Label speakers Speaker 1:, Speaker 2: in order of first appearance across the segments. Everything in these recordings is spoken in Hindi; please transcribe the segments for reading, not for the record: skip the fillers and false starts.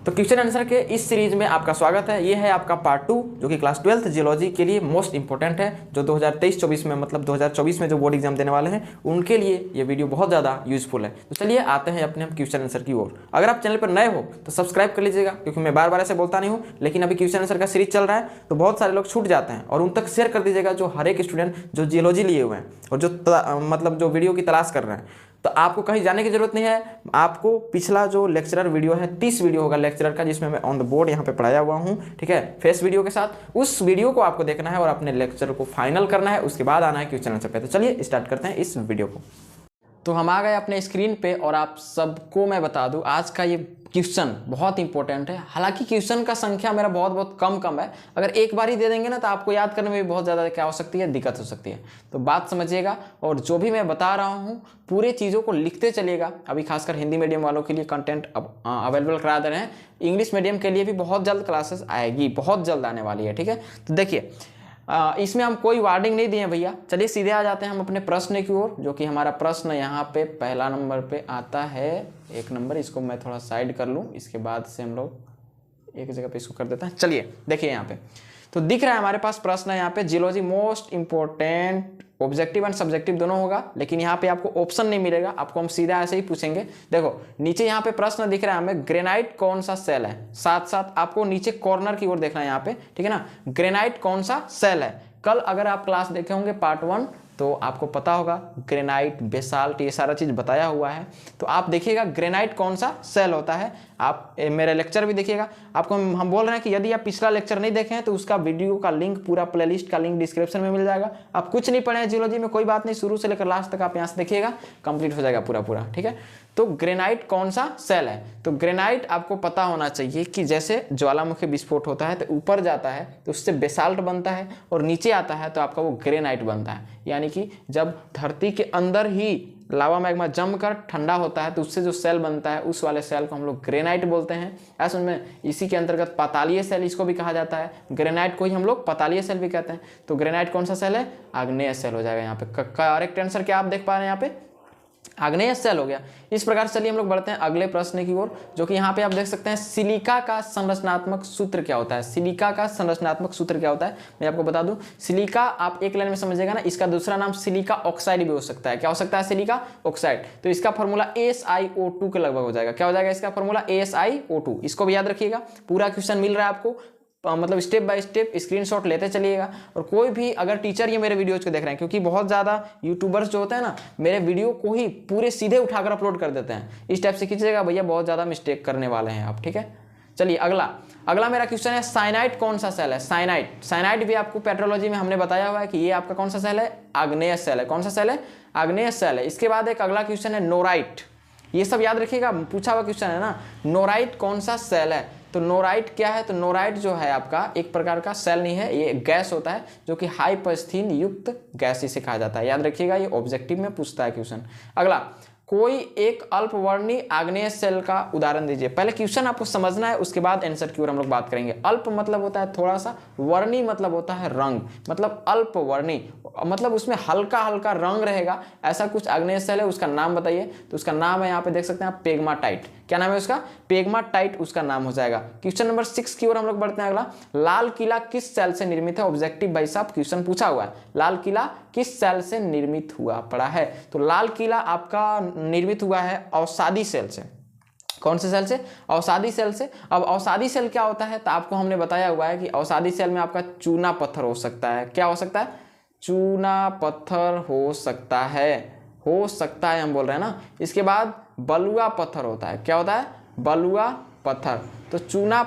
Speaker 1: तो क्वेश्चन आंसर के इस सीरीज में आपका स्वागत है। ये है आपका पार्ट 2 जो कि क्लास 12th जियोलॉजी के लिए मोस्ट इंपॉर्टेंट है, जो 2023-24 में मतलब 2024 में जो बोर्ड एग्जाम देने वाले हैं उनके लिए ये वीडियो बहुत ज़्यादा यूजफुल है। तो चलिए आते हैं अपने हम क्वेश्चन आंसर की ओर। अगर आप चैनल पर नए हो तो सब्सक्राइब कर लीजिएगा, क्योंकि मैं बार बार ऐसे बोलता नहीं हूँ, लेकिन अभी क्वेश्चन आंसर का सीरीज चल रहा है तो बहुत सारे लोग छूट जाते हैं, और उन तक शेयर कर दीजिएगा जो हर एक स्टूडेंट जो जियोलॉजी लिए हुए हैं और जो मतलब जो वीडियो की तलाश कर रहे हैं। तो आपको कहीं जाने की जरूरत नहीं है। आपको पिछला जो लेक्चरर वीडियो है 30 वीडियो होगा लेक्चरर का, जिसमें मैं ऑन द बोर्ड यहाँ पे पढ़ाया हुआ हूँ, ठीक है, फेस वीडियो के साथ। उस वीडियो को आपको देखना है और अपने लेक्चर को फाइनल करना है, उसके बाद आना है क्वेश्चन आंसर पे। तो चलिए स्टार्ट करते हैं इस वीडियो को। तो हम आ गए अपने स्क्रीन पे और आप सबको मैं बता दूं आज का ये क्वेश्चन बहुत इंपॉर्टेंट है। हालांकि क्वेश्चन का संख्या मेरा बहुत कम है, अगर एक बार ही दे देंगे ना तो आपको याद करने में भी बहुत ज़्यादा क्या हो सकती है, दिक्कत हो सकती है। तो बात समझिएगा और जो भी मैं बता रहा हूँ पूरे चीज़ों को लिखते चलिएगा। अभी खासकर हिंदी मीडियम वालों के लिए कंटेंट अवेलेबल करा दे रहे हैं, इंग्लिश मीडियम के लिए भी बहुत जल्द क्लासेस आएगी, बहुत जल्द आने वाली है, ठीक है। तो देखिए इसमें हम कोई वार्निंग नहीं दिए भैया। चलिए सीधे आ जाते हैं हम अपने प्रश्न की ओर, जो कि हमारा प्रश्न यहाँ पे पहला नंबर पे आता है। एक नंबर, इसको मैं थोड़ा साइड कर लूँ, इसके बाद से हम लोग एक जगह पे इसको कर देते हैं। चलिए देखिए यहाँ पे तो दिख रहा है हमारे पास प्रश्न है यहाँ पे, geology most important objective and subjective दोनों होगा, लेकिन यहाँ पे आपको ऑप्शन नहीं मिलेगा, आपको हम सीधा ऐसे ही पूछेंगे। देखो नीचे यहाँ पे प्रश्न दिख रहा है हमें, ग्रेनाइट कौन सा सेल है। साथ साथ आपको नीचे कॉर्नर की ओर देखना है यहाँ पे, ठीक है ना, ग्रेनाइट कौन सा सेल है। कल अगर आप क्लास देखे होंगे पार्ट 1 तो आपको पता होगा ग्रेनाइट, बेसाल्ट, ये सारा चीज़ बताया हुआ है। तो आप देखिएगा ग्रेनाइट कौन सा सेल होता है। आप मेरे लेक्चर भी देखिएगा। आपको हम बोल रहे हैं कि यदि आप पिछला लेक्चर नहीं देखे हैं तो उसका वीडियो का लिंक, पूरा प्लेलिस्ट का लिंक डिस्क्रिप्शन में मिल जाएगा। आप कुछ नहीं पढ़े हैं जियोलॉजी में, कोई बात नहीं, शुरू से लेकर लास्ट तक आप यहाँ से देखिएगा, कंप्लीट हो जाएगा पूरा, ठीक है। तो ग्रेनाइट कौन सा सेल है, तो ग्रेनाइट आपको पता होना चाहिए कि जैसे ज्वालामुखी विस्फोट होता है तो ऊपर जाता है तो उससे बेसाल्ट बनता है, और नीचे आता है तो आपका वो ग्रेनाइट बनता है। यानी कि जब धरती के अंदर ही लावा मैग्मा जमकर ठंडा होता है तो उससे जो सेल बनता है उस वाले सेल को हम लोग ग्रेनाइट बोलते हैं। ऐसे में इसी के अंतर्गत पातालीय सेल इसको भी कहा जाता है, ग्रेनाइट को ही हम लोग पातालीय सेल भी कहते हैं। तो ग्रेनाइट कौन सा सेल है, आग्नेय सेल हो जाएगा। यहाँ पे करेक्ट आंसर क्या आप देख पा रहे हैं, यहाँ पे आग्नेय सेल हो गया। इस प्रकार चलिए हम लोग बढ़ते हैं अगले प्रश्न की ओर, जो कि यहाँ पे आप देख सकते हैं सिलिका का संरचनात्मक सूत्र क्या होता है। सिलिका का संरचनात्मक सूत्र क्या होता है मैं आपको बता दूं। सिलिका आप एक लाइन में समझिएगा ना, इसका दूसरा नाम सिलिका ऑक्साइड भी हो सकता है। क्या हो सकता है, सिलिका ऑक्साइड। तो इसका फॉर्मूला ASiO2 के लगभग हो जाएगा। क्या हो जाएगा इसका फॉर्मूला, ASiO2। इसको भी याद रखिएगा, पूरा क्वेश्चन मिल रहा है आपको, मतलब स्टेप बाय स्टेप स्क्रीनशॉट लेते चलिएगा। और कोई भी अगर टीचर ये मेरे वीडियोज को देख रहे हैं, क्योंकि बहुत ज़्यादा यूट्यूबर्स जो होते हैं ना मेरे वीडियो को ही पूरे सीधे उठाकर अपलोड कर देते हैं, इस टाइप से कीजिएगा भैया, बहुत ज़्यादा मिस्टेक करने वाले हैं आप, ठीक है। चलिए अगला मेरा क्वेश्चन है, साइनाइड कौन सा सेल है। साइनाइड भी आपको पेट्रोलॉजी में हमने बताया हुआ है कि ये आपका कौन सा सेल है, आग्नेय सेल है। कौन सा सेल है, आग्नेय सेल है। इसके बाद एक अगला क्वेश्चन है नोराइट। ये सब याद रखिएगा, पूछा हुआ क्वेश्चन है ना, नोराइट कौन सा सेल है। तो नोराइट क्या है, तो नोराइट जो है आपका एक प्रकार का सेल नहीं है, ये गैस होता है जो कि हाइपस्थीन युक्त गैस इसे कहा जाता है। याद रखिएगा, ये ऑब्जेक्टिव में पूछता है क्वेश्चन। अगला, कोई एक अल्पवर्णी आग्नेय सेल का उदाहरण दीजिए। पहले क्वेश्चन आपको समझना है, उसके बाद आंसर की ओर हम लोग बात करेंगे। अल्प मतलब होता है थोड़ा सा, वर्णी मतलब होता है रंग, मतलब अल्पवर्णी मतलब उसमें हल्का हल्का रंग रहेगा, ऐसा कुछ आग्नेय सेल है। उसका नाम बताइए, तो उसका नाम है यहाँ पे देख सकते हैं आप, पेग्माटाइट। क्या नाम है उसका, पेग्माटाइट उसका नाम हो जाएगा। क्वेश्चन नंबर 6 की ओर हम लोग बढ़ते हैं। अगला, लाल किला किस सेल से निर्मित है। ऑब्जेक्टिव भाई साहब क्वेश्चन पूछा हुआ है, लाल किला किस सेल से निर्मित हुआ पड़ा है। तो लाल किला आपका निर्मित हुआ है अवसादी सेल से। कौन से सेल से, अवसादी सेल से। अब अवसादी सेल क्या होता है, तो आपको हमने बताया हुआ है कि अवसादी सेल में आपका चूना पत्थर हो सकता है। क्या हो सकता है, चूना पत्थर हो सकता है हम बोल रहे हैं ना। इसके बाद बलुआ पत्थर होता है। क्या होता है, बलुआ पत्थर। तो चूना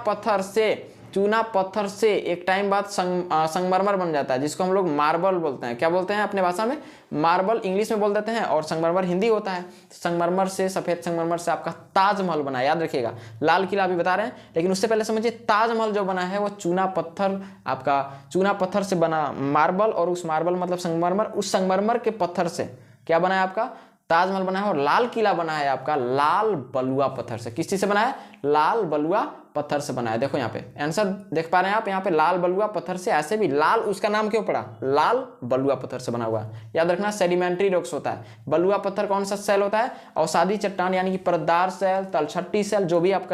Speaker 1: पत्थर से एक टाइम बाद संगमरमर बन जाता है, जिसको हम लोग मार्बल बोलते हैं। क्या बोलते हैं अपने भाषा में, मार्बल इंग्लिश में बोल देते हैं, और संगमरमर हिंदी होता है। संगमरमर से, सफेद संगमरमर से आपका ताजमहल बना है। याद रखिएगा, लाल किला अभी बता रहे हैं, लेकिन उससे पहले समझिए ताजमहल जो बना है वो चूना पत्थर से बना, मार्बल, और उस मार्बल मतलब संगमरमर, उस संगमरमर के पत्थर से क्या बना है आपका, ताजमहल बना है। और लाल किला बना है आपका लाल बलुआ पत्थर से। किस चीज से बना है, लाल बलुआ पत्थर से बना है। देखो यहाँ पे आंसर देख पा रहे हैं आप, यहाँ पे लाल बलुआ पत्थर से, ऐसे भी लाल उसका नाम क्यों पड़ा, लाल बलुआ पत्थर से बना हुआ है। याद रखना, सेडिमेंट्री रॉक्स होता है। बलुआ पत्थर कौन सा सेल होता है, अवसादी चट्टान यानी कि परतदार सेल, तलछट्टी सेल, जो भी आप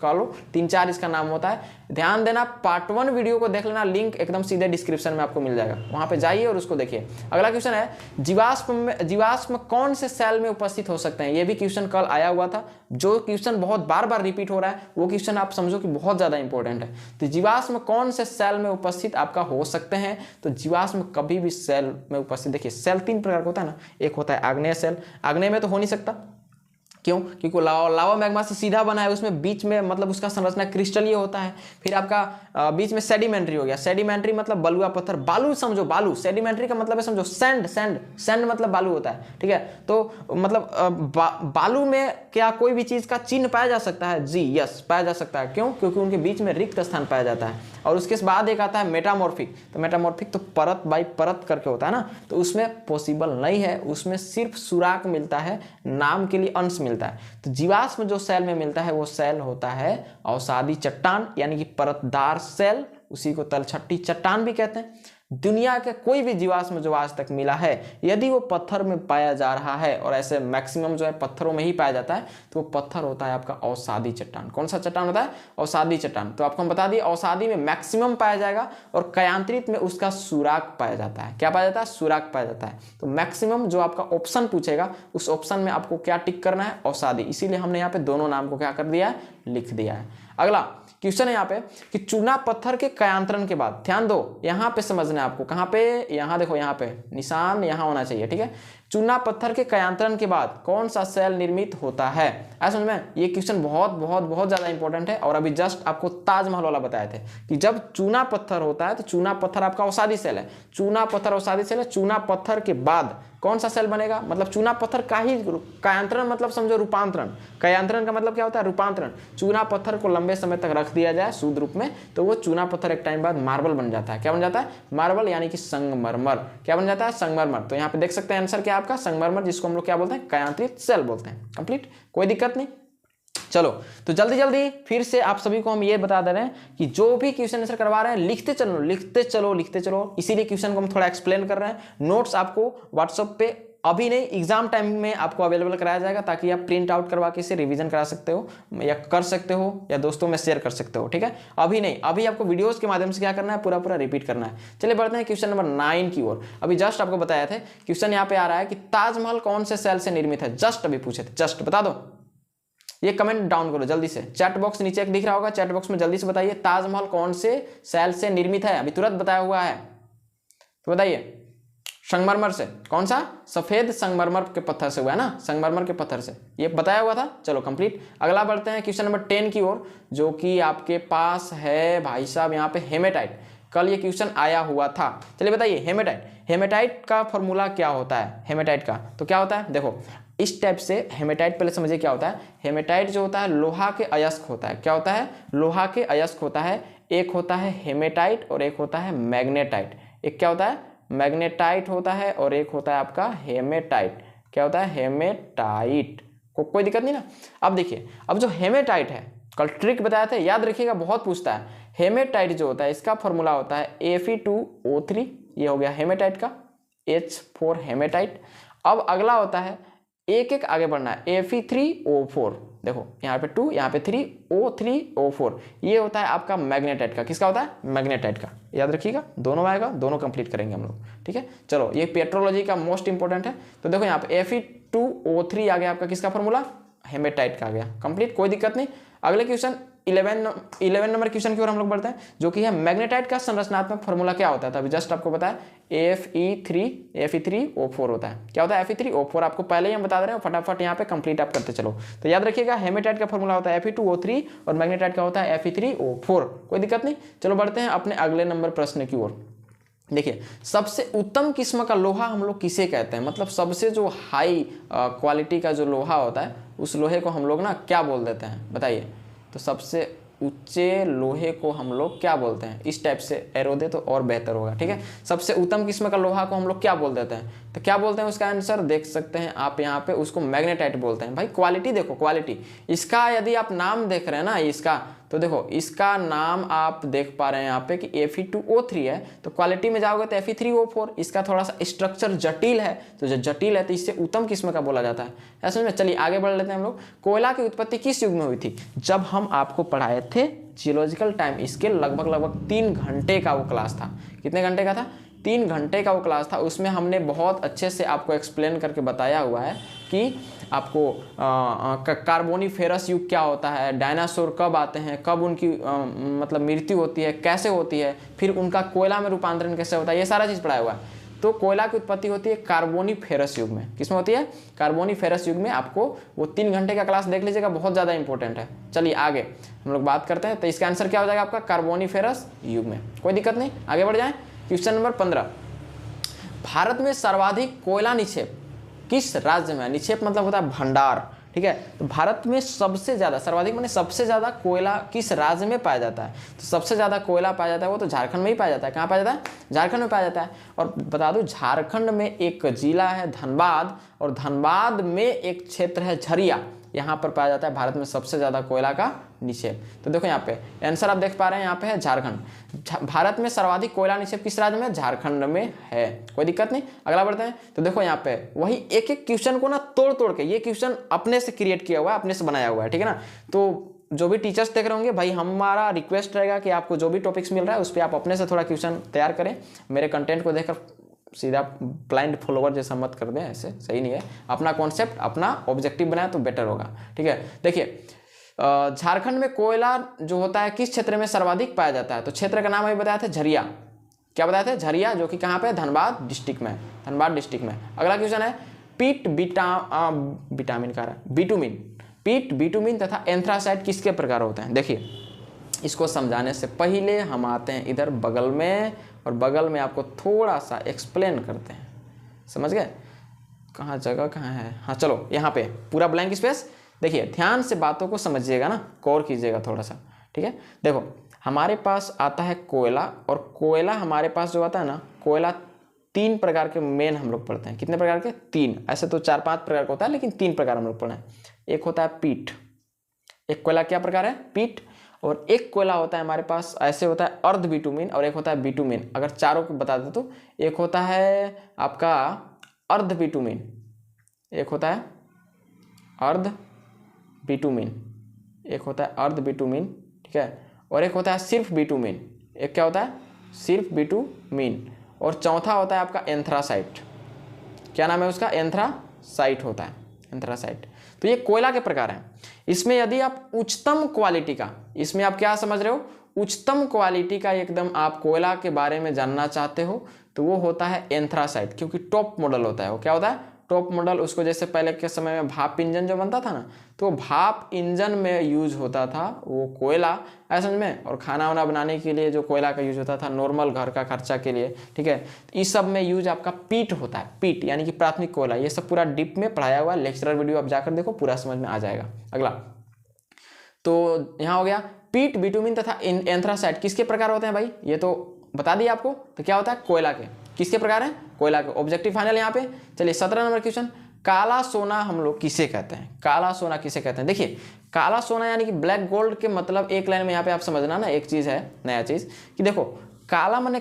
Speaker 1: कर लो, 3-4 इसका नाम होता है। ध्यान देना, पार्ट 1 वीडियो को देख लेना, लिंक एकदम सीधे डिस्क्रिप्शन में आपको मिल जाएगा, वहां पे जाइए और उसको देखिए। अगला क्वेश्चन है जीवाश्म कौन से सेल में उपस्थित हो सकते हैं। ये भी क्वेश्चन कल आया हुआ था। जो क्वेश्चन बहुत बार बार रिपीट हो रहा है वो क्वेश्चन आप समझो कि बहुत ज्यादा इंपॉर्टेंट है। तो जीवाश्म कौन से सेल में उपस्थित आपका हो सकते हैं। तो जीवाश्म कभी भी सेल में उपस्थित, देखिए सेल 3 प्रकार का होता है ना, एक होता है आग्नेय सेल। आग्नेय में तो हो नहीं सकता, क्यों? क्योंकि लावा मैग्मा से सीधा बना है, उसमें बीच में मतलब उसका संरचना क्रिस्टलीय होता है। फिर आपका बीच में सेडिमेंट्री हो गया। सेडिमेंट्री मतलब बलुआ पत्थर, बालू समझो, बालू। सेडिमेंट्री का मतलब है समझो सैंड, सैंड, सैंड मतलब बालू होता है, ठीक है। तो मतलब बालू में क्या कोई भी चीज का चिन्ह पाया जा सकता है? जी यस, पाया जा सकता है। क्यों? क्योंकि उनके बीच में रिक्त स्थान पाया जाता है। और उसके बाद एक आता है मेटामॉर्फिक। तो मेटामॉर्फिक तो परत बाई परत करके होता है ना, तो उसमें पॉसिबल नहीं है, उसमें सिर्फ सुराग मिलता है, नाम के लिए अंश मिलता है। तो जीवाश्म जो सेल में मिलता है वो सेल होता है अवसादी चट्टान, यानी कि परतदार सेल, उसी को तलछट्टी चट्टान भी कहते हैं। दुनिया के कोई भी जीवाश्म जो आज तक मिला है, यदि वो पत्थर में पाया जा रहा है, और ऐसे मैक्सिमम जो है पत्थरों में ही पाया जाता है, तो वो पत्थर होता है आपका अवसादी चट्टान। कौन सा चट्टान होता है? अवसादी चट्टान। तो आपको हम बता दिए अवसादी में मैक्सिमम पाया जाएगा और कयांत्रित में उसका सुराग पाया जाता है। क्या पाया जाता है? सुराग पाया जाता है। तो मैक्सिमम जो आपका ऑप्शन पूछेगा उस ऑप्शन में आपको क्या टिक करना है? अवसादी। इसीलिए हमने यहाँ पे दोनों नाम को क्या कर दिया है? लिख दिया है। अगला क्वेश्चन है यहाँ पे कि चूना पत्थर के कयांतरण के बाद, ध्यान दो यहाँ पे समझना है आपको, कहाँ पे? यहाँ देखो, यहाँ पे निशान यहाँ होना चाहिए, ठीक है। चूना पत्थर के कयांतरण के बाद कौन सा सेल निर्मित होता है? ऐसा समझ में, ये क्वेश्चन बहुत बहुत बहुत ज्यादा इंपॉर्टेंट है। और अभी जस्ट आपको ताजमहल वाला बताए थे कि जब चूना पत्थर होता है तो चूना पत्थर आपका अवसादी सेल है। चूना पत्थर अवसादी सेल है। चूना पत्थर के बाद कौन सा सेल बनेगा? मतलब चूना पत्थर का ही कयांतरण, मतलब समझो रूपांतरण। कयांतरण का मतलब क्या होता है? रूपांतरण। चूना पत्थर को लंबे समय तक रख दिया जाए शुद्ध रूप में, तो वो चूना पत्थर एक टाइम बाद मार्बल बन जाता है। क्या बन जाता है? मार्बल, यानी कि संगमरमर। क्या बन जाता है? संगमरमर। तो यहाँ पे देख सकते हैं आंसर क्या आपका? संगमरमर, जिसको हम लोग क्या बोलते हैं? कयांत्रित सेल बोलते हैं। कंप्लीट, कोई दिक्कत नहीं। चलो, तो जल्दी जल्दी फिर से आप सभी को हम ये बता दे रहे हैं कि जो भी क्वेश्चन आंसर करवा रहे हैं लिखते चलो, लिखते चलो, लिखते चलो। इसीलिए क्वेश्चन को हम थोड़ा एक्सप्लेन कर रहे हैं। नोट्स आपको व्हाट्सएप पे अभी नहीं, एग्जाम टाइम में आपको अवेलेबल कराया जाएगा, ताकि आप प्रिंट आउट करवा के इसे रिवीजन करा सकते हो, या कर सकते हो, या दोस्तों में शेयर कर सकते हो, ठीक है। अभी नहीं, अभी आपको वीडियोस के माध्यम से क्या करना है? पूरा पूरा रिपीट करना है। चलिए बढ़ते हैं क्वेश्चन नंबर 9 की ओर। अभी जस्ट आपको बताया था, क्वेश्चन यहाँ पे आ रहा है कि ताजमहल कौन से सेल से निर्मित है। जस्ट अभी पूछे थे, जस्ट बता दो। ये कमेंट डाउन करो जल्दी से, चैट बॉक्स नीचे एक दिख रहा होगा, चैट बॉक्स में जल्दी से बताइए ताजमहल कौन से सेल से निर्मित है। अभी तुरंत बताया हुआ है, तो बताइए। संगमरमर से। कौन सा? सफेद संगमरमर के पत्थर से हुआ है ना, संगमरमर के पत्थर से, ये बताया हुआ था। चलो कंप्लीट। अगला बढ़ते हैं क्वेश्चन नंबर 10 की ओर, जो कि आपके पास है भाई साहब यहाँ पे हेमेटाइट। कल ये क्वेश्चन आया हुआ था। चलिए बताइए, हेमेटाइट, हेमेटाइट का फॉर्मूला क्या होता है? हेमेटाइट का तो क्या होता है? देखो इस टाइप से हेमेटाइट, पहले समझिए क्या होता है। हेमेटाइट जो होता है लोहा के अयस्क होता है। क्या होता है? लोहा के अयस्क होता है। एक होता है हेमेटाइट और एक होता है मैग्नेटाइट। एक क्या होता है? मैग्नेटाइट होता है, और एक होता है आपका हेमेटाइट। क्या होता है? हेमेटाइट। कोई दिक्कत नहीं ना। अब देखिए, अब जो हेमेटाइट है, कल ट्रिक बताया था, याद रखिएगा, बहुत पूछता है। हेमेटाइट जो होता है इसका फॉर्मूला होता है Fe2O3, ये हो गया हेमेटाइट का, H4 हेमेटाइट। अब अगला होता है, एक एक आगे बढ़ना है, Fe3O4। देखो यहाँ पे 2, यहाँ पे 3, O3O4, ये होता है आपका मैग्नेटाइट का। किसका होता है? मैग्नेटाइट का। याद रखिएगा, दोनों आएगा, दोनों कंप्लीट करेंगे हम लोग, ठीक है। चलो, ये पेट्रोलॉजी का मोस्ट इंपॉर्टेंट है। तो देखो यहाँ पे Fe2O3 आ गया आपका, किसका फॉर्मूला? हेमेटाइट का आ गया। कंप्लीट, कोई दिक्कत नहीं। अगले क्वेश्चन 11 नंबर क्वेश्चन की ओर हम लोग बढ़ते हैं, जो कि है मैग्नेटाइट का संरचनात्मक फॉर्मूला क्या होता है? तो अभी जस्ट आपको बताया Fe3O4 होता है। क्या होता है? Fe3O4 आपको पहले ही हम बता दे रहे हैं, फटाफट यहाँ पे कंप्लीट आप करते चलो। तो याद रखिएगा, हेमेटाइट का फॉर्मूला होता है Fe2O3 और मैग्नेटाइट का होता है Fe3O4। कोई दिक्कत नहीं। चलो बढ़ते हैं अपने अगले नंबर प्रश्न की ओर। देखिए, सबसे उत्तम किस्म का लोहा हम लोग किसे कहते हैं? मतलब सबसे जो हाई क्वालिटी का जो लोहा होता है, उस लोहे को हम लोग ना क्या बोल देते हैं? बताइए। तो सबसे ऊंचे लोहे को हम लोग क्या बोलते हैं? इस टाइप से एरो दे तो और बेहतर होगा, ठीक है। सबसे उत्तम किस्म का लोहा को हम लोग क्या बोल देते हैं? तो क्या बोलते हैं? उसका आंसर देख सकते हैं आप यहाँ पे, उसको मैग्नेटाइट बोलते हैं। भाई क्वालिटी देखो, क्वालिटी इसका, यदि आप नाम देख रहे हैं ना इसका, तो देखो इसका नाम आप देख पा रहे हैं यहाँ पे कि Fe2O3 है, तो क्वालिटी में जाओगे तो Fe3O4। इसका थोड़ा सा स्ट्रक्चर जटिल है, तो जो जटिल है तो इससे उत्तम किस्म का बोला जाता है। ऐसे में चलिए आगे बढ़ लेते हैं हम लोग। कोयला की उत्पत्ति किस युग में हुई थी? जब हम आपको पढ़ाए थे जियोलॉजिकल टाइम स्केल, लगभग 3 घंटे का वो क्लास था। कितने घंटे का था? 3 घंटे का वो क्लास था। उसमें हमने बहुत अच्छे से आपको एक्सप्लेन करके बताया हुआ है कि आपको कार्बोनिफेरस युग क्या होता है, डायनासोर कब आते हैं, कब उनकी मतलब मृत्यु होती है, कैसे होती है, फिर उनका कोयला में रूपांतरण कैसे होता है, ये सारा चीज़ पढ़ाया हुआ है। तो कोयला की उत्पत्ति होती है कार्बोनिफेरस युग में। किसमें होती है? कार्बोनिफेरस युग में। आपको वो 3 घंटे का क्लास देख लीजिएगा, बहुत ज़्यादा इंपॉर्टेंट है। चलिए आगे हम लोग बात करते हैं। तो इसका आंसर क्या हो जाएगा आपका? कार्बोनिफेरस युग में। कोई दिक्कत नहीं, आगे बढ़ जाएं। क्वेश्चन नंबर 15, भारत में सर्वाधिक कोयला निक्षेप किस राज्य में? निक्षेप मतलब होता है भंडार, ठीक है। तो भारत में सबसे ज़्यादा, सर्वाधिक माने सबसे ज़्यादा कोयला किस राज्य में पाया जाता है? तो सबसे ज़्यादा कोयला पाया जाता है वो तो झारखंड में ही पाया जाता है। कहाँ पाया जाता है? झारखंड में पाया जाता है। और बता दूं झारखंड में एक जिला है धनबाद, और धनबाद में एक क्षेत्र है झरिया, यहाँ पर पाया जाता है भारत में सबसे ज़्यादा कोयला का निक्षेप। तो देखो यहाँ पे आंसर आप देख पा रहे हैं, यहाँ पे है झारखंड। भारत में सर्वाधिक कोयला निक्षेप किस राज्य में? झारखंड में है। कोई दिक्कत नहीं, अगला बढ़ते हैं। तो देखो यहाँ पे वही एक एक क्वेश्चन को ना तोड़ तोड़ के, ये क्वेश्चन अपने से क्रिएट किया हुआ है, अपने से बनाया हुआ है, ठीक है ना। तो जो भी टीचर्स देख रहे होंगे भाई, हमारा रिक्वेस्ट रहेगा कि आपको जो भी टॉपिक्स मिल रहा है उस पर आप अपने से थोड़ा क्वेश्चन तैयार करें। मेरे कंटेंट को देखकर सीधा ब्लाइंड फॉलोवर जैसा मत कर दें, ऐसे सही नहीं है। अपना कॉन्सेप्ट, अपना ऑब्जेक्टिव बनाए तो बेटर होगा, ठीक है। देखिए झारखंड में कोयला जो होता है किस क्षेत्र में सर्वाधिक पाया जाता है? तो क्षेत्र का नाम अभी बताया था झरिया। क्या बताया था? झरिया, जो कि कहाँ पे? धनबाद डिस्ट्रिक्ट में, धनबाद डिस्ट्रिक्ट में। अगला क्वेश्चन है पीट बिटुमिन तथा एंथ्रासाइट किसके प्रकार होते हैं? देखिए इसको समझाने से पहले हम आते हैं इधर बगल में, और बगल में आपको थोड़ा सा एक्सप्लेन करते हैं। समझ गए? कहाँ जगह कहाँ है? हाँ चलो यहाँ पे पूरा ब्लैंक स्पेस। देखिए ध्यान से बातों को समझिएगा ना, गौर कीजिएगा थोड़ा सा, ठीक है। देखो हमारे पास आता है कोयला, और कोयला हमारे पास जो आता है ना, कोयला 3 प्रकार के मेन हम लोग पढ़ते हैं। कितने प्रकार के? 3। ऐसे तो 4-5 प्रकार का होता है, लेकिन 3 प्रकार हम लोग पढ़े हैं। एक होता है पीट, एक कोयला क्या प्रकार है? पीट। और एक कोयला होता है हमारे पास ऐसे होता है अर्ध बिटुमिन, और एक होता है बिटुमिन। अगर चारों को बता दे तो एक होता है आपका अर्ध बिटुमिन, एक होता है अर्ध बिटुमिन, एक होता है अर्ध बिटुमिन, ठीक है। और एक होता है सिर्फ बिटुमिन। एक क्या होता है? सिर्फ बिटुमिन। और चौथा होता है आपका एंथ्रासाइट। क्या नाम है उसका? एंथ्रासाइट होता है, एंथ्रासाइट। तो ये कोयला के प्रकार हैं। इसमें यदि आप उच्चतम क्वालिटी का, इसमें आप क्या समझ रहे हो? उच्चतम क्वालिटी का एकदम आप कोयला के बारे में जानना चाहते हो तो वो होता है एंथ्रासाइट, क्योंकि टॉप मॉडल होता है। वो क्या होता है? Top model. उसको जैसे पहले के समय में भाप इंजन जो बनता था ना, तो भाप इंजन में यूज होता था वो कोयला, ऐसा में। और खाना वाना बनाने के लिए जो कोयला का यूज होता था, नॉर्मल घर का खर्चा के लिए, ठीक है। इस सब में यूज आपका पीट होता है, पीट यानी कि प्राथमिक कोयला। ये सब पूरा डीप में पढ़ाया हुआ है, लेक्चरर वीडियो आप जाकर देखो, पूरा समझ में आ जाएगा। अगला तो यहाँ हो गया पीट, बिटुमिन तथा एंथ्रासाइट किसके प्रकार होते हैं भाई? ये तो बता दिया आपको। तो क्या होता है? कोयला के। किसके प्रकार है? कोयला के। ऑब्जेक्टिव फाइनल यहाँ पे। चलिए 17 नंबर क्वेश्चन, काला सोना हम लोग किसे कहते हैं? काला सोना किसे कहते हैं? देखिए काला सोना यानी कि ब्लैक गोल्ड के मतलब एक लाइन में यहाँ पे आप समझना ना, एक चीज है नया चीज कि देखो काला माने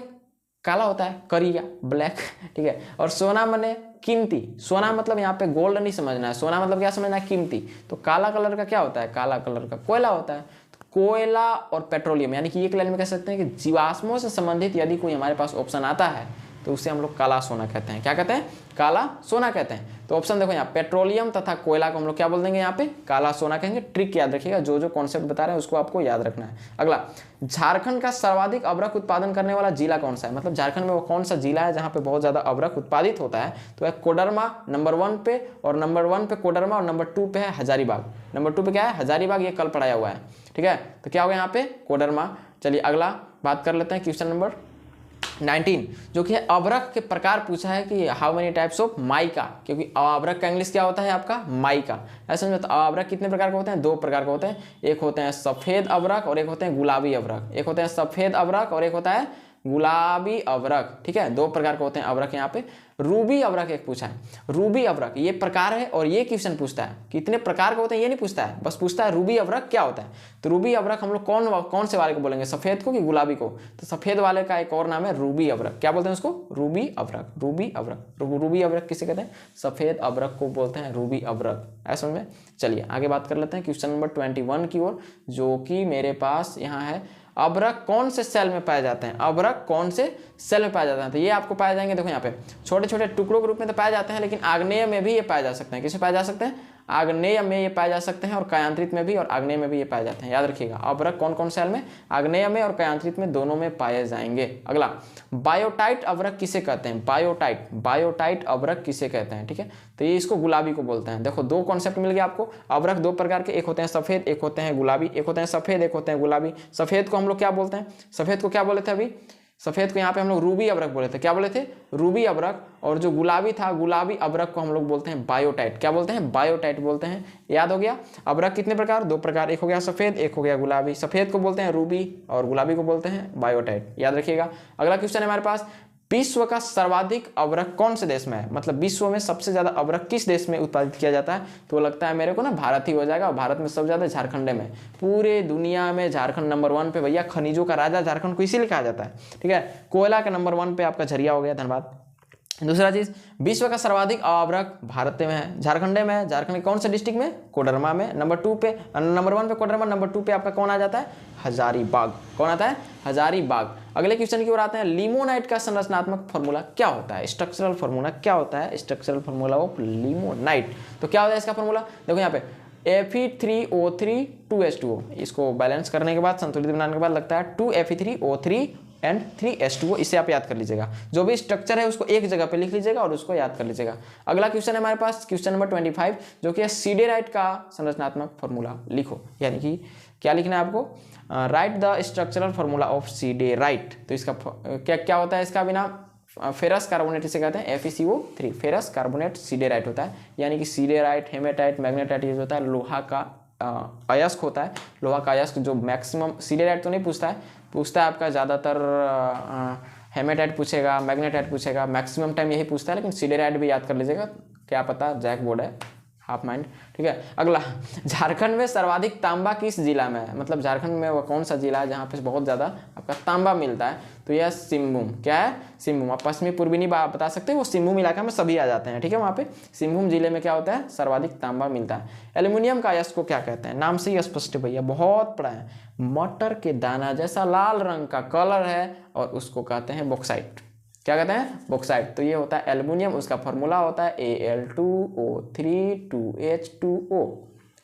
Speaker 1: काला होता है, करिया, ब्लैक, ठीक है। और सोना माने कीमती। सोना मतलब यहाँ पे गोल्ड नहीं समझना है, सोना मतलब क्या समझना है? कीमती। तो काला कलर का क्या होता है? काला कलर का कोयला होता है। तो कोयला और पेट्रोलियम यानी कि एक लाइन में कह सकते हैं कि जीवाश्मों से संबंधित यदि कोई हमारे पास ऑप्शन आता है तो उसे हम लोग काला सोना कहते हैं। क्या कहते हैं? काला सोना कहते हैं। तो ऑप्शन देखो यहाँ पेट्रोलियम तथा कोयला को हम लोग क्या बोल देंगे? यहाँ पे काला सोना कहेंगे। ट्रिक याद रखिएगा, जो जो कॉन्सेप्ट बता रहे हैं उसको आपको याद रखना है। अगला, झारखंड का सर्वाधिक अभ्रक उत्पादन करने वाला जिला कौन सा है? मतलब झारखंड में वो कौन सा जिला है जहाँ पे बहुत ज्यादा अभ्रक उत्पादित होता है? तो है कोडरमा नंबर 1 पे, और नंबर 1 पे कोडरमा, और नंबर 2 पे है हजारीबाग। नंबर 2 पे क्या है? हजारीबाग। ये कल पढ़ाया हुआ है, ठीक है। तो क्या होगा यहाँ पे? कोडरमा। चलिए अगला बात कर लेते हैं, क्वेश्चन नंबर 19 जो कि अभ्रक के प्रकार पूछा है कि how many types of mica, क्योंकि अभ्रक का इंग्लिश क्या होता है आपका? माइका। ऐसे में अभ्रक कितने प्रकार के होते हैं? 2 प्रकार के होते हैं। एक होते हैं सफेद अभ्रक और एक होते हैं गुलाबी अभ्रक। एक होते हैं सफेद अभ्रक और एक होता है गुलाबी अवरक, ठीक है, दो प्रकार के होते हैं अवरक यहाँ पे। रूबी अवरक एक पूछा है, रूबी अवरक ये प्रकार है और ये क्वेश्चन पूछता है कितने प्रकार के होते हैं ये नहीं पूछता है, बस पूछता है रूबी अवरक क्या होता है। तो रूबी अवरक हम लोग कौन से वाले को बोलेंगे, सफेद को कि गुलाबी को? तो सफेद वाले का एक और नाम है रूबी अवरक। क्या बोलते हैं उसको? रूबी अवरक, रूबी अवरक। रूबी अवरक किसे कहते हैं? सफेद अवरक को बोलते हैं रूबी अवरक। ऐसा में चलिए आगे बात कर लेते हैं क्वेश्चन नंबर 21 की ओर, जो कि मेरे पास यहाँ है। अवरक कौन से सेल में पाए जाते हैं? अवरक कौन से सेल में पाए जाते हैं? तो ये आपको पाए जाएंगे, देखो यहाँ पे छोटे छोटे टुकड़ों के रूप में तो पाए जाते हैं, लेकिन आग्नेय में भी ये पाए जा सकते हैं। किसमें पाए जा सकते हैं? आग्नेय में ये पाए जा सकते हैं, और कायांतरित में भी और आग्नेय में भी ये पाए जाते हैं। याद रखिएगा, अवरक कौन कौन सेल में? आग्नेय में और कायांतरित में, दोनों में पाए जाएंगे। अगला, बायोटाइट अवरक किसे कहते हैं? बायोटाइट अवरक किसे कहते हैं? ठीक है, तो ये इसको गुलाबी को बोलते हैं। देखो दो कॉन्सेप्ट मिल गया आपको। अवरक दो प्रकार के, एक होते हैं सफेद, एक होते हैं गुलाबी। एक होते हैं सफेद, एक होते हैं गुलाबी। सफेद को हम लोग क्या बोलते हैं? सफेद को क्या बोले थे अभी? सफेद को यहाँ पे हम लोग रूबी अवरक बोले थे। क्या बोले थे? रूबी अवरक। और जो गुलाबी था, गुलाबी अवरक को हम लोग बोलते हैं बायोटाइट। क्या बोलते हैं? बायोटाइट बोलते हैं। याद हो गया? अवरक कितने प्रकार? दो प्रकार, एक हो गया सफेद, एक हो गया गुलाबी। सफेद को बोलते हैं रूबी और गुलाबी को बोलते हैं बायोटाइट। याद रखिएगा। अगला क्वेश्चन है हमारे पास, विश्व का सर्वाधिक अवरक कौन से देश में है? मतलब विश्व में सबसे ज्यादा अवरक किस देश में उत्पादित किया जाता है? तो लगता है मेरे को ना भारत ही हो जाएगा। और भारत में सबसे ज्यादा झारखंड में। पूरे दुनिया में झारखंड नंबर 1 पे भैया। खनिजों का राजा झारखंड को इसीलिए कहा जाता है। ठीक है, कोयला के नंबर 1 पे आपका झरिया हो गया। धन्यवाद। दूसरा चीज, विश्व का सर्वाधिक अवरक भारत में है, झारखंड में है। झारखंड के कौन से डिस्ट्रिक्ट में? कोडरमा में। नंबर 1 पे कोडरमा, नंबर 2 पे आपका कौन आ जाता है? हजारीबाग। कौन आता है? हजारीबाग। अगले क्वेश्चन की ओर आते हैं, लिमोनाइट का संरचनात्मक फॉर्मूला क्या होता है? स्ट्रक्चरल फॉर्मूला क्या होता है? Structural formula of limonite. तो क्या होता है इसका फॉर्मूला? देखो यहाँ पे Fe3O3 2H2O। इसको बैलेंस करने के बाद, संतुलित बनाने के बाद लगता है 2Fe3O3 एंड 3H2O। इसे आप याद कर लीजिएगा। जो भी स्ट्रक्चर है उसको एक जगह पे लिख लीजिएगा और उसको याद कर लीजिएगा। अगला क्वेश्चन है हमारे पास क्वेश्चन नंबर 25, जो कि है सीडेराइट का संरचनात्मक फॉर्मूला लिखो। यानी कि क्या लिखना है आपको? Right the structural formula of siderite. तो इसका क्या होता है? इसका बिना फेरस कार्बोनेट इसे कहते हैं FeCO3। फेरस कार्बोनेट सीडेराइट होता है। यानी कि सीडेराइट, हेमेटाइट, मैग्नेटाइट ये होता है लोहा का अयस्क होता है। लोहा का अयस्क जो मैक्सिमम, सीडेराइट तो नहीं पूछता है आपका ज़्यादातर हेमेटाइट पूछेगा, मैग्नेटाइट पूछेगा, मैक्सिमम टाइम यही पूछता है। लेकिन सीडेराइट भी याद कर लीजिएगा, क्या पता जैक बोर्ड है, हाफ माइंड। ठीक है, अगला, झारखंड में सर्वाधिक तांबा किस जिला में है? मतलब झारखंड में वो कौन सा जिला है जहाँ पे बहुत ज़्यादा आपका तांबा मिलता है? तो यह सिंहभूम। क्या है? सिंहभूम। आप पश्चिमी पूर्वी नहीं बता सकते, वो सिंहभूम इलाका में सभी आ जाते हैं। ठीक है, वहाँ पे सिंहभूम जिले में क्या होता है? सर्वाधिक तांबा मिलता है। एल्यूमिनियम का अयस्क को क्या कहते हैं? नाम से ही स्पष्ट है भैया, बहुत पढ़ा है। मटर के दाना जैसा लाल रंग का कलर है और उसको कहते हैं बॉक्साइट। क्या कहते हैं? बॉक्साइट। तो ये होता है एल्युमिनियम। उसका फॉर्मूला होता है Al2O3 2H2O।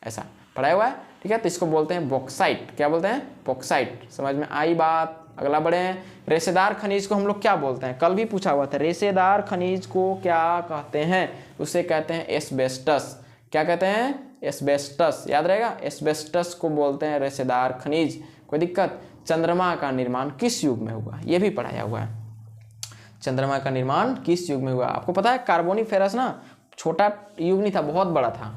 Speaker 1: ऐसा पढ़ा हुआ है। ठीक है, तो इसको बोलते हैं बॉक्साइट। क्या बोलते हैं? बॉक्साइट। समझ में आई बात? अगला बढ़े हैं, रेशेदार खनिज को हम लोग क्या बोलते हैं? कल भी पूछा हुआ था। रेशेदार खनिज को क्या कहते हैं? उसे कहते हैं एस्बेस्टस। क्या कहते हैं? एस्बेस्टस। याद रहेगा, एस्बेस्टस को बोलते हैं रेशेदार खनिज। कोई दिक्कत? चंद्रमा का निर्माण किस युग में हुआ? ये भी पढ़ाया हुआ है। चंद्रमा का निर्माण किस युग में हुआ? आपको पता है कार्बोनिफेरस ना छोटा युग नहीं था, बहुत बड़ा था।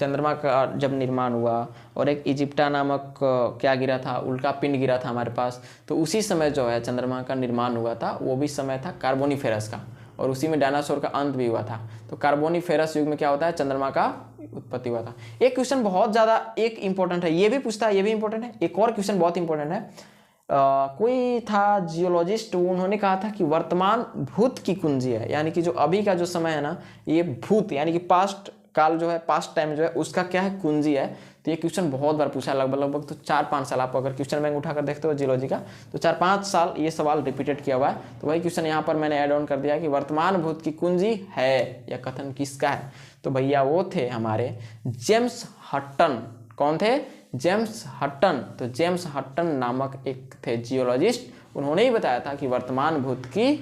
Speaker 1: चंद्रमा का जब निर्माण हुआ, और एक इजिप्टा नामक क्या गिरा था, उल्का पिंड गिरा था हमारे पास, तो उसी समय जो है चंद्रमा का निर्माण हुआ था। वो भी समय था कार्बोनिफेरस का, और उसी में डायनासोर का अंत भी हुआ था। तो कार्बोनिफेरस युग में क्या होता है? चंद्रमा का उत्पत्ति हुआ था। एक क्वेश्चन बहुत ज़्यादा एक इंपॉर्टेंट है, ये भी पूछता है, ये भी इंपॉर्टेंट है। एक और क्वेश्चन बहुत इंपॉर्टेंट है। कोई था जियोलॉजिस्ट, उन्होंने कहा था कि वर्तमान भूत की कुंजी है, यानी कि जो अभी का जो समय है ना, ये भूत यानी कि पास्ट काल जो है, पास्ट टाइम जो है, उसका क्या है? कुंजी है। तो ये क्वेश्चन बहुत बार पूछा है, लगभग तो 4-5 साल। आप अगर क्वेश्चन बैंक उठाकर देखते हो जियोलॉजी का, तो 4-5 साल ये सवाल रिपीटेड किया हुआ है। तो वही क्वेश्चन यहाँ पर मैंने ऐड ऑन कर दिया कि वर्तमान भूत की कुंजी है, यह कथन किसका है? तो भैया वो थे हमारे जेम्स हटन। कौन थे? James Hutton. तो जेम्स हटन नामक एक थे जियोलॉजिस्ट, उन्होंने ही बताया था कि वर्तमान भूत की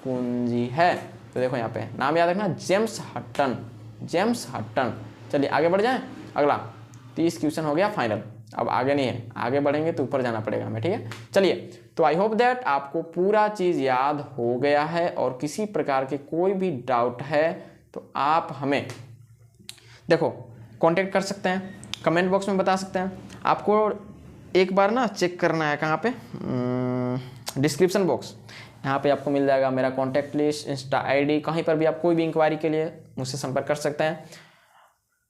Speaker 1: कुंजी है। तो देखो यहाँ पे नाम याद रखना, जेम्स हटन। जेम्स हटन। चलिए आगे बढ़ जाएं। अगला 30 क्वेश्चन हो गया फाइनल। अब आगे नहीं है, आगे बढ़ेंगे तो ऊपर जाना पड़ेगा हमें। ठीक है, चलिए। तो आई होप दैट आपको पूरा चीज़ याद हो गया है, और किसी प्रकार के कोई भी डाउट है तो आप हमें देखो कांटेक्ट कर सकते हैं, कमेंट बॉक्स में बता सकते हैं। आपको एक बार ना चेक करना है, कहाँ पे डिस्क्रिप्शन बॉक्स, यहाँ पे आपको मिल जाएगा मेरा कॉन्टैक्ट लिस्ट, इंस्टा आईडी, कहीं पर भी आप कोई भी इंक्वायरी के लिए मुझसे संपर्क कर सकते हैं।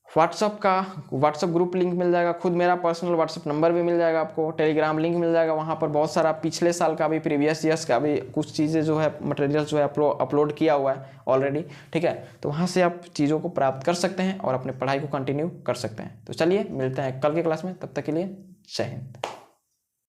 Speaker 1: व्हाट्सअप ग्रुप लिंक मिल जाएगा, खुद मेरा पर्सनल व्हाट्सअप नंबर भी मिल जाएगा आपको, टेलीग्राम लिंक मिल जाएगा, वहाँ पर बहुत सारा पिछले साल का भी, प्रीवियस ईयर्स का भी कुछ चीज़ें जो है, मटेरियल जो है अपलोड किया हुआ है ऑलरेडी, ठीक है। तो वहाँ से आप चीज़ों को प्राप्त कर सकते हैं और अपने पढ़ाई को कंटिन्यू कर सकते हैं। तो चलिए मिलते हैं कल के क्लास में, तब तक के लिए जय हिंद।